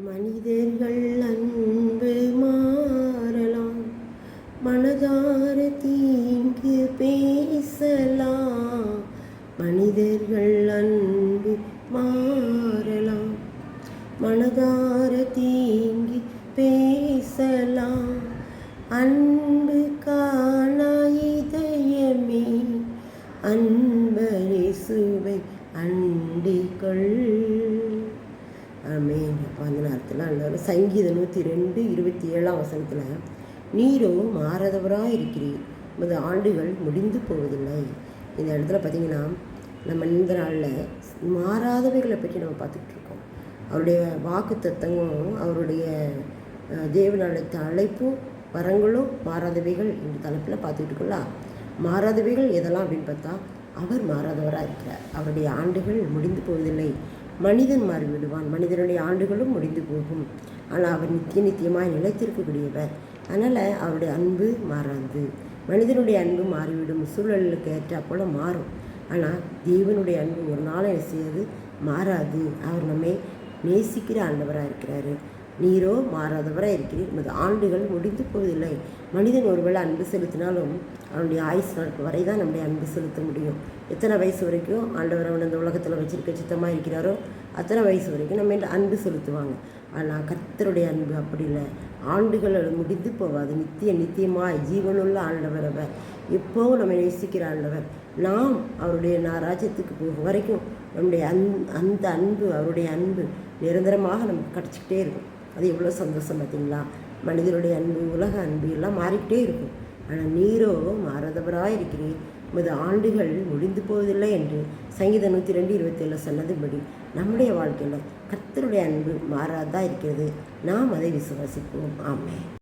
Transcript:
மனிதர்கள் அன்பு மாறலாம், மனதார தீங்கு பேசலாம். மனிதர்கள் அன்பு மாறலாம், மனதார தீங்கு பேசலாம். அன்பு காணா இதயமே, அன்பரேசுவை அண்டிக்கொள். ஆமென். அப்போ அந்த நேரத்தில் அந்த சங்கீதம் 102:27 நீரோ மாறாதவராக இருக்கிறீர், உமது ஆண்டுகள் முடிந்து போவதில்லை. இந்த இடத்துல பார்த்திங்கன்னா நம்ம இந்த நாளில் மாறாதவைகளை பற்றி நம்ம பார்த்துக்கிட்டு இருக்கோம். அவருடைய வாக்கு தத்தங்களும் அவருடைய தேவனாலத்த அழைப்பும் வரங்களும் மாறாதவைகள் இந்த தலைப்பில் பார்த்துக்கிட்டு இருக்கலாம். மாறாதவைகள் எதெல்லாம் அப்படின்னு பார்த்தா, அவர் மாறாதவராக இருக்கிறார். அவருடைய ஆண்டுகள் முடிந்து போவதில்லை. மனிதன் மாறிவிடுவான், மனிதனுடைய ஆண்டுகளும் முடிந்து போகும். ஆனால் அவர் நித்தியமாய் நிலைத்திருக்கக்கூடியவர். அதனால் அவருடைய அன்பு மாறாது. மனிதனுடைய அன்பு மாறிவிடும், சூழலுக்கு ஏற்ற போல மாறும். ஆனால் தேவனுடைய அன்பு ஒரு நாள் என்ன செய்யாது, மாறாது. அவர் நம்மை நேசிக்கிற ஆண்டவராக இருக்கிறாரு. நீரோ மாறாதவராக இருக்கிறீர், உமது ஆண்டுகள் முடிந்து போவதில்லை. மனிதன் ஒருவேளை அன்பு செலுத்தினாலும் அவனுடைய ஆயுசு நாட்கள் வரை தான் நம்முடைய அன்பு செலுத்த முடியும். எத்தனை வயசு வரைக்கும் ஆண்டவர் அவன் அந்த உலகத்தில் வச்சிருக்க சித்தமாக இருக்கிறாரோ அத்தனை வயசு வரைக்கும் நம்ம அன்பு செலுத்துவாங்க. ஆனால் கர்த்தருடைய அன்பு அப்படி இல்லை. ஆண்டுகள் முடிந்து போவாது. நித்தியமாய் ஜீவனுள்ள ஆண்டவர் அவர். எப்போவும் நம்ம நேசிக்கிற ஆண்டவர். நாம் அவருடைய ராஜ்யத்துக்கு போகும் வரைக்கும் நம்முடைய அந்த அன்பு, அவருடைய அன்பு நிரந்தரமாக நமக்கு கிடச்சிக்கிட்டே இருக்கும். அது எவ்வளோ சந்தோஷம் பார்த்தீங்களா? மனிதனுடைய அன்பு, உலக அன்பு எல்லாம் மாறிக்கிட்டே இருக்கும். ஆனால் நீரோ மாறாதவராக இருக்கிறீர், உமது ஆண்டுகள் முடிந்து போவதில்லை என்று சங்கீதம் 102:27 சொன்னதுபடி நம்முடைய வாழ்க்கையில் கர்த்தருடைய அன்பு மாறாதான் இருக்கிறது. நாம் அதை விசுவாசிப்போம். ஆமென்.